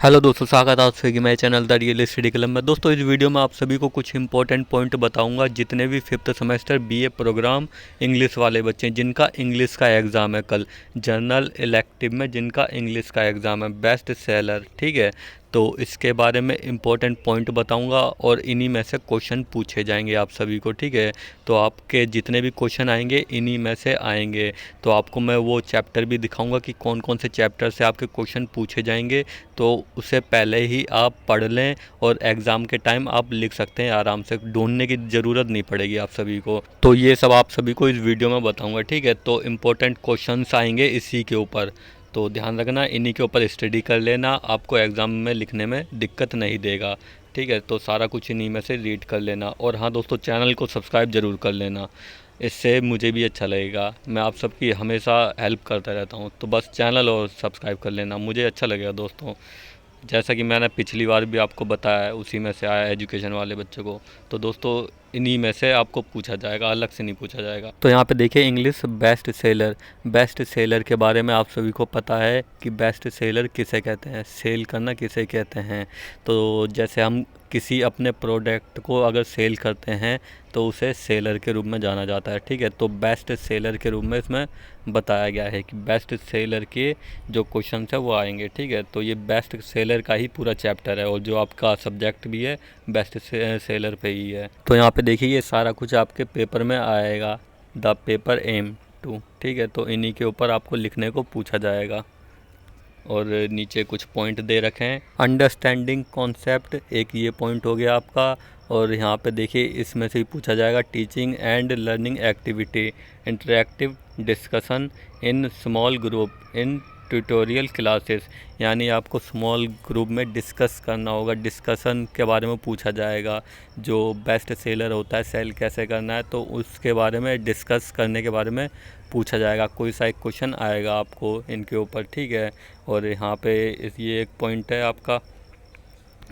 Hello दोस्तों, स्वागत है आप सभी मेरे channel the real study club में। दोस्तों, इस वीडियो में आप सभी को कुछ इंपॉर्टेंट पॉइंट बताऊंगा। जितने भी fifth semester BA programme English वाले बच्चे हैं जिनका इंग्लिश का एग्ज़ाम है कल, जनरल इलेक्टिव में जिनका इंग्लिश का एग्ज़ाम है, बेस्ट सेलर, ठीक है। तो इसके बारे में इंपॉर्टेंट पॉइंट बताऊंगा और इन्हीं में से क्वेश्चन पूछे जाएंगे आप सभी को, ठीक है। तो आपके जितने भी क्वेश्चन आएंगे इन्हीं में से आएंगे। तो आपको मैं वो चैप्टर भी दिखाऊंगा कि कौन कौन से चैप्टर से आपके क्वेश्चन पूछे जाएंगे। तो उससे पहले ही आप पढ़ लें और एग्ज़ाम के टाइम आप लिख सकते हैं आराम से, ढूंढने की ज़रूरत नहीं पड़ेगी आप सभी को। तो ये सब आप सभी को इस वीडियो में बताऊंगा, ठीक है। तो इम्पोर्टेंट क्वेश्चंस आएंगे इसी के ऊपर, तो ध्यान रखना, इन्हीं के ऊपर स्टडी कर लेना, आपको एग्ज़ाम में लिखने में दिक्कत नहीं देगा, ठीक है। तो सारा कुछ इन्हीं में से रीड कर लेना। और हाँ दोस्तों, चैनल को सब्सक्राइब ज़रूर कर लेना, इससे मुझे भी अच्छा लगेगा। मैं आप सबकी हमेशा हेल्प करता रहता हूँ, तो बस चैनल और सब्सक्राइब कर लेना, मुझे अच्छा लगेगा दोस्तों। जैसा कि मैंने पिछली बार भी आपको बताया है, उसी में से आया एजुकेशन वाले बच्चों को। तो दोस्तों, इन्हीं में से आपको पूछा जाएगा, अलग से नहीं पूछा जाएगा। तो यहाँ पे देखिए, English best seller. Best seller के बारे में आप सभी को पता है कि बेस्ट सेलर किसे कहते हैं, सेल करना किसे कहते हैं। तो जैसे हम किसी अपने प्रोडक्ट को अगर सेल करते हैं तो उसे सेलर के रूप में जाना जाता है, ठीक है। तो बेस्ट सेलर के रूप में इसमें बताया गया है कि बेस्ट सेलर के जो क्वेश्चन है वो आएंगे, ठीक है। तो ये बेस्ट सेलर का ही पूरा चैप्टर है और जो आपका सब्जेक्ट भी है बेस्ट सेलर पे ही है। तो यहाँ पे देखिए, ये सारा कुछ आपके पेपर में आएगा, द पेपर एम टू, ठीक है। तो इन्हीं के ऊपर आपको लिखने को पूछा जाएगा। और नीचे कुछ पॉइंट दे रखे हैं। अंडरस्टैंडिंग कॉन्सेप्ट, एक ये पॉइंट हो गया आपका। और यहाँ पे देखिए, इसमें से ही पूछा जाएगा teaching and learning activity, interactive discussion in small group in tutorial classes, यानी आपको स्मॉल ग्रुप में डिस्कस करना होगा, डिस्कशन के बारे में पूछा जाएगा। जो बेस्ट सेलर होता है, सेल कैसे करना है, तो उसके बारे में डिस्कस करने के बारे में पूछा जाएगा। कोई सा एक क्वेश्चन आएगा आपको इनके ऊपर, ठीक है। और यहाँ पे ये एक पॉइंट है आपका,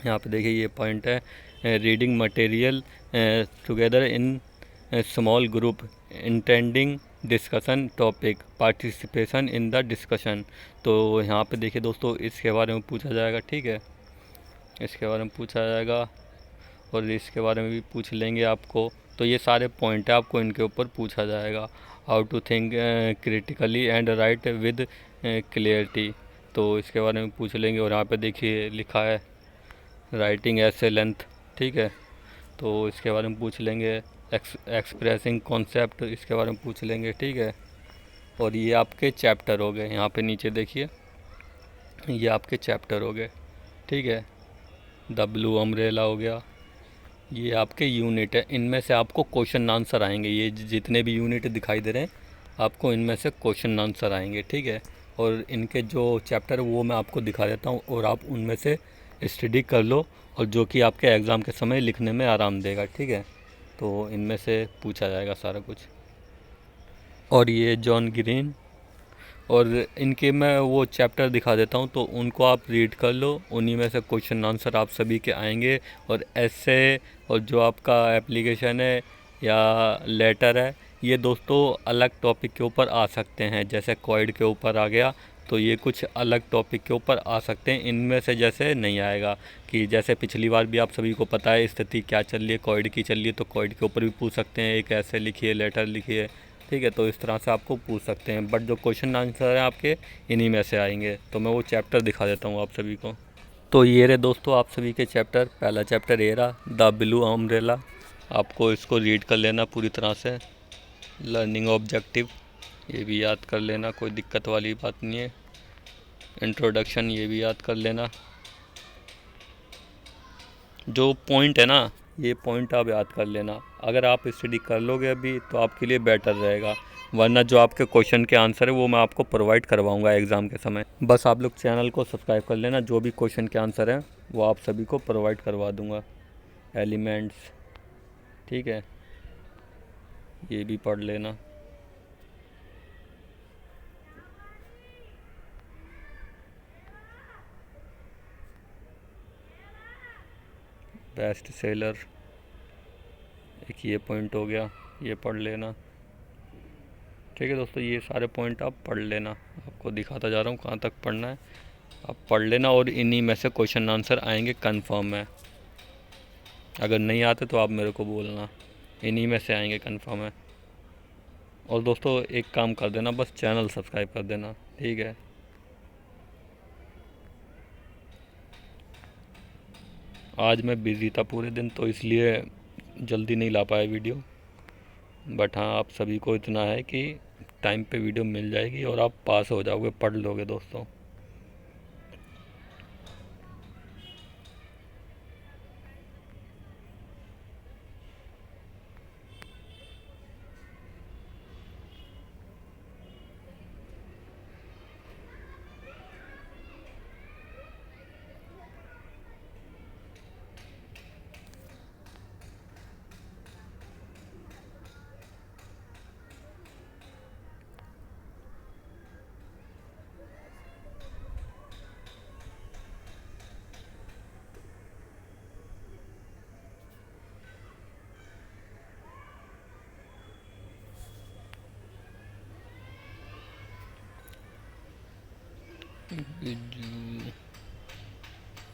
यहाँ पे देखिए ये पॉइंट है, reading material together in small group, intending discussion topic, participation in the discussion. तो यहाँ पे देखिए दोस्तों, इसके बारे में पूछा जाएगा, ठीक है। इसके बारे में पूछा जाएगा और इसके बारे में भी पूछ लेंगे आपको। तो ये सारे पॉइंट है, आपको इनके ऊपर पूछा जाएगा। How to think critically and write with clarity, तो इसके बारे में पूछ लेंगे। और यहाँ पे देखिए लिखा है राइटिंग ऐसे लेंथ, ठीक है। तो इसके बारे में पूछ लेंगे। एक्सप्रेसिंग कॉन्सेप्ट, इसके बारे में पूछ लेंगे, ठीक है। और ये आपके चैप्टर हो गए, यहाँ पे नीचे देखिए, ये आपके चैप्टर हो गए, ठीक है। द ब्लू अम्ब्रेला हो गया, ये आपके यूनिट है। इनमें से आपको क्वेश्चन आंसर आएंगे, ये जितने भी यूनिट दिखाई दे रहे हैं आपको इनमें से क्वेश्चन आंसर आएंगे, ठीक है। और इनके जो चैप्टर है वो मैं आपको दिखा देता हूँ और आप उनमें से स्टडी कर लो, और जो कि आपके एग्ज़ाम के समय लिखने में आराम देगा, ठीक है। तो इनमें से पूछा जाएगा सारा कुछ। और ये जॉन ग्रीन, और इनके मैं वो चैप्टर दिखा देता हूँ, तो उनको आप रीड कर लो, उन्हीं में से क्वेश्चन आंसर आप सभी के आएंगे। और ऐसे, और जो आपका एप्लीकेशन है या लेटर है, ये दोस्तों अलग टॉपिक के ऊपर आ सकते हैं। जैसे कोविड के ऊपर आ गया, तो ये कुछ अलग टॉपिक के ऊपर आ सकते हैं। इनमें से जैसे नहीं आएगा, कि जैसे पिछली बार भी आप सभी को पता है स्थिति क्या चल रही है, कोविड की चल रही है, तो कोविड के ऊपर भी पूछ सकते हैं, एक ऐसे लिखिए, लेटर लिखिए, ठीक है। तो इस तरह से आपको पूछ सकते हैं, बट जो क्वेश्चन आंसर है आपके इन्हीं में से आएंगे। तो मैं वो चैप्टर दिखा देता हूँ आप सभी को। तो ये रहे दोस्तों आप सभी के चैप्टर। पहला चैप्टर ये रहा, द ब्लू अम्ब्रेला। आपको इसको रीड कर लेना पूरी तरह से। लर्निंग ऑब्जेक्टिव, ये भी याद कर लेना, कोई दिक्कत वाली बात नहीं है। इंट्रोडक्शन, ये भी याद कर लेना। जो पॉइंट है ना, ये पॉइंट आप याद कर लेना। अगर आप स्टडी कर लोगे अभी तो आपके लिए बेटर रहेगा, वरना जो आपके क्वेश्चन के आंसर है वो मैं आपको प्रोवाइड करवाऊंगा एग्ज़ाम के समय। बस आप लोग चैनल को सब्सक्राइब कर लेना, जो भी क्वेश्चन के आंसर हैं वो आप सभी को प्रोवाइड करवा दूंगा। एलिमेंट्स, ठीक है, ये भी पढ़ लेना। बेस्ट सेलर, एक ये पॉइंट हो गया, ये पढ़ लेना, ठीक है दोस्तों। ये सारे पॉइंट आप पढ़ लेना, आपको दिखाता जा रहा हूँ कहाँ तक पढ़ना है। आप पढ़ लेना और इन्हीं में से क्वेश्चन आंसर आएंगे कंफर्म है। अगर नहीं आते तो आप मेरे को बोलना, इन्हीं में से आएंगे कंफर्म है। और दोस्तों एक काम कर देना, बस चैनल सब्सक्राइब कर देना, ठीक है। आज मैं बिज़ी था पूरे दिन तो इसलिए जल्दी नहीं ला पाया वीडियो, बट हाँ आप सभी को इतना है कि टाइम पे वीडियो मिल जाएगी और आप पास हो जाओगे, पढ़ लोगे दोस्तों।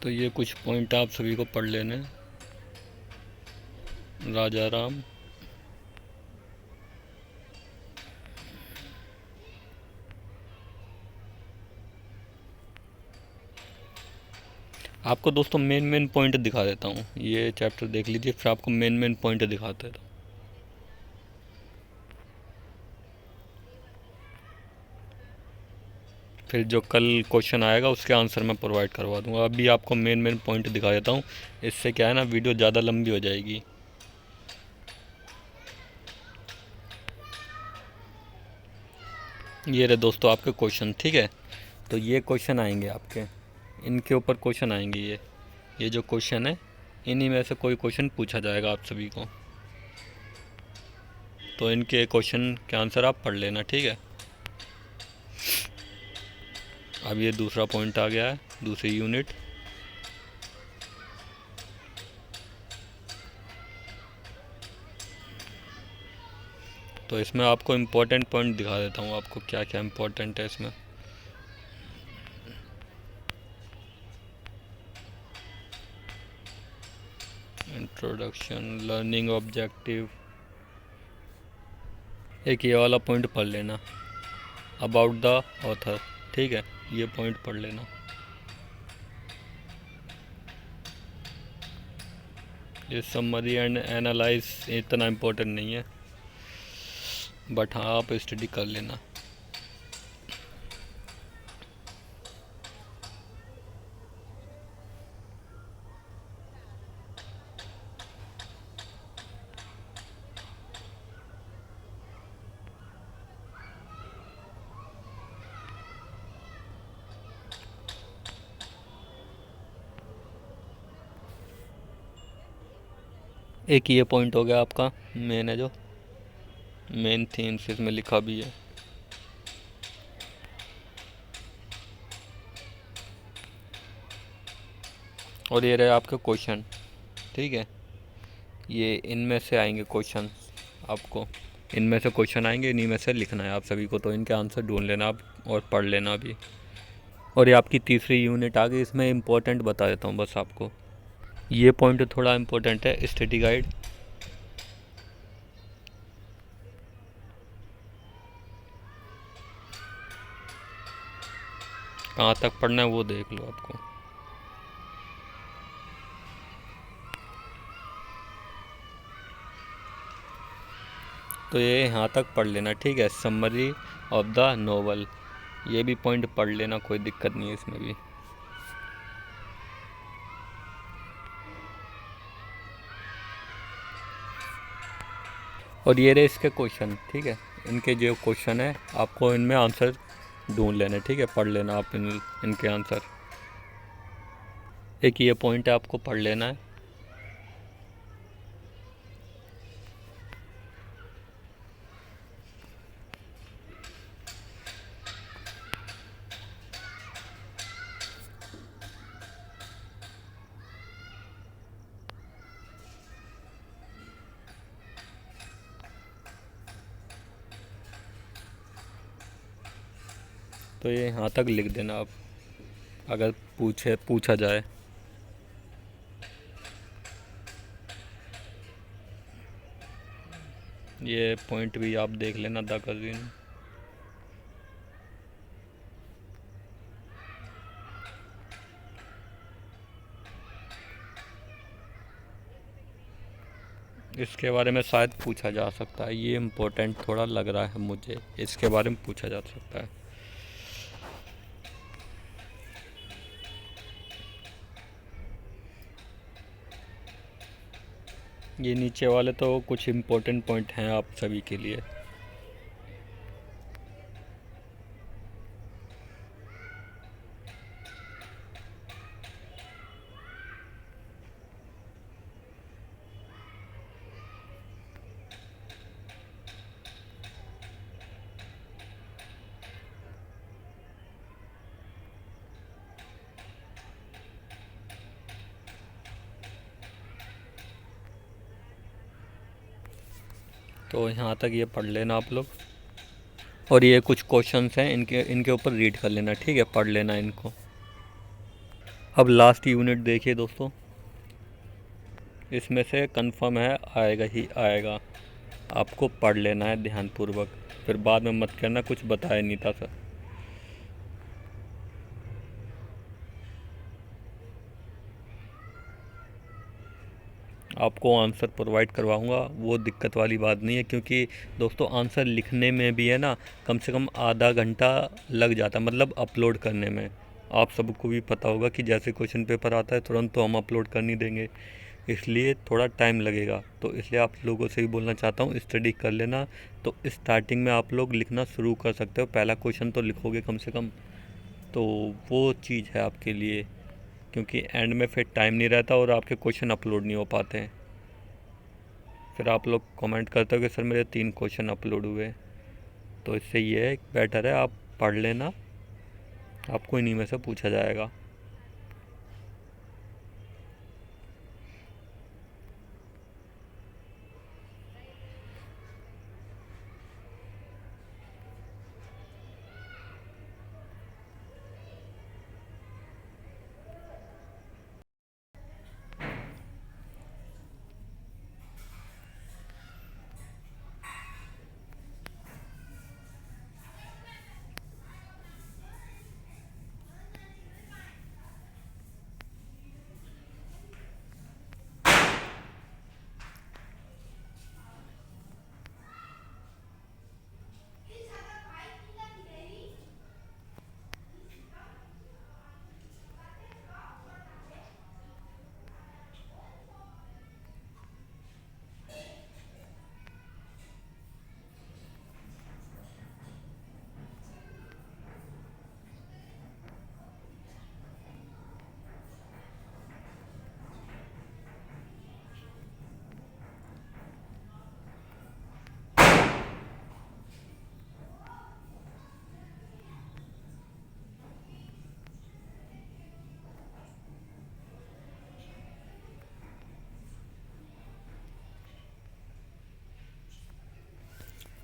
तो ये कुछ पॉइंट आप सभी को पढ़ लेने। राजा राम, आपको दोस्तों मेन मेन पॉइंट दिखा देता हूँ, ये चैप्टर देख लीजिए फिर आपको मेन मेन पॉइंट दिखाते हैं। फिर जो कल क्वेश्चन आएगा उसके आंसर मैं प्रोवाइड करवा दूंगा। अभी आपको मेन मेन पॉइंट दिखा देता हूँ, इससे क्या है ना वीडियो ज़्यादा लंबी हो जाएगी। ये रहे दोस्तों आपके क्वेश्चन, ठीक है। तो ये क्वेश्चन आएंगे आपके, इनके ऊपर क्वेश्चन आएंगे। ये जो क्वेश्चन है इन्हीं में से कोई क्वेश्चन पूछा जाएगा आप सभी को, तो इनके क्वेश्चन के आंसर आप पढ़ लेना, ठीक है। अब ये दूसरा पॉइंट आ गया है, दूसरी यूनिट। तो इसमें आपको इम्पोर्टेंट पॉइंट दिखा देता हूँ, आपको क्या क्या इम्पोर्टेंट है इसमें। इंट्रोडक्शन, लर्निंग ऑब्जेक्टिव, एक ये वाला पॉइंट पढ़ लेना, अबाउट द ऑथर, ठीक है, ये पॉइंट पढ़ लेना। ये समरी एंड एनालाइज इतना इम्पोर्टेंट नहीं है, बट हाँ आप स्टडी कर लेना। एक ये पॉइंट हो गया आपका मेन है, जो मेन थीम्स इसमें लिखा भी है। और ये रहे आपके क्वेश्चन, ठीक है। ये इनमें से आएंगे क्वेश्चन, आपको इनमें से क्वेश्चन आएंगे, इन्हीं में से लिखना है आप सभी को, तो इनके आंसर ढूंढ लेना आप और पढ़ लेना अभी। और ये आपकी तीसरी यूनिट आ गई, इसमें इम्पोर्टेंट बता देता हूँ बस आपको। ये पॉइंट थोड़ा इम्पोर्टेंट है, स्टडी गाइड। कहाँ तक पढ़ना है वो देख लो आपको। तो ये यहाँ तक पढ़ लेना, ठीक है। समरी ऑफ द नोवेल, ये भी पॉइंट पढ़ लेना, कोई दिक्कत नहीं है इसमें भी। और ये रहे इसके क्वेश्चन, ठीक है। इनके जो क्वेश्चन है आपको इनमें आंसर ढूंढ लेने, ठीक है, पढ़ लेना आप इनके आंसर। एक ये पॉइंट है आपको पढ़ लेना है। तो ये यहाँ तक लिख देना आप, अगर पूछा जाए। ये पॉइंट भी आप देख लेना द कजिन। इसके बारे में शायद पूछा जा सकता है, ये इम्पोर्टेंट थोड़ा लग रहा है मुझे, इसके बारे में पूछा जा सकता है। ये नीचे वाले तो कुछ इम्पोर्टेंट पॉइंट हैं आप सभी के लिए। तो यहाँ तक ये पढ़ लेना आप लोग, और ये कुछ क्वेश्चंस हैं, इनके ऊपर रीड कर लेना, ठीक है, पढ़ लेना इनको। अब लास्ट यूनिट देखिए दोस्तों, इसमें से कंफर्म है आएगा ही आएगा, आपको पढ़ लेना है ध्यानपूर्वक, फिर बाद में मत करना कुछ बताया नहीं था सर। आपको आंसर प्रोवाइड करवाऊंगा, वो दिक्कत वाली बात नहीं है, क्योंकि दोस्तों आंसर लिखने में भी है ना कम से कम आधा घंटा लग जाता है, मतलब अपलोड करने में। आप सबको भी पता होगा कि जैसे क्वेश्चन पेपर आता है तुरंत तो हम अपलोड कर नहीं देंगे, इसलिए थोड़ा टाइम लगेगा। तो इसलिए आप लोगों से भी बोलना चाहता हूँ स्टडी कर लेना। तो स्टार्टिंग में आप लोग लिखना शुरू कर सकते हो, पहला क्वेश्चन तो लिखोगे कम से कम, तो वो चीज़ है आपके लिए, क्योंकि एंड में फिर टाइम नहीं रहता और आपके क्वेश्चन अपलोड नहीं हो पाते हैं। फिर आप लोग कमेंट करते हो कि सर मेरे 3 क्वेश्चन अपलोड हुए, तो इससे ये है बेटर है आप पढ़ लेना, आपको इन्हीं में से पूछा जाएगा।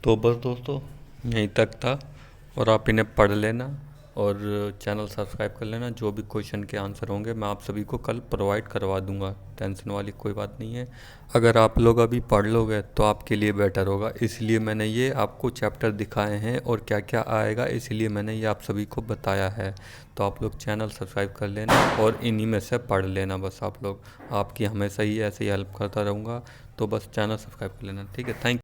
तो बस दोस्तों यहीं तक था, और आप इन्हें पढ़ लेना और चैनल सब्सक्राइब कर लेना। जो भी क्वेश्चन के आंसर होंगे मैं आप सभी को कल प्रोवाइड करवा दूंगा, टेंशन वाली कोई बात नहीं है। अगर आप लोग अभी पढ़ लोगे तो आपके लिए बेटर होगा, इसलिए मैंने ये आपको चैप्टर दिखाए हैं और क्या क्या आएगा, इसलिए मैंने ये आप सभी को बताया है। तो आप लोग चैनल सब्सक्राइब कर लेना और इन्हीं में से पढ़ लेना बस। आप लोग, आपकी हमेशा ही ऐसे ही हेल्प करता रहूँगा, तो बस चैनल सब्सक्राइब कर लेना, ठीक है। थैंक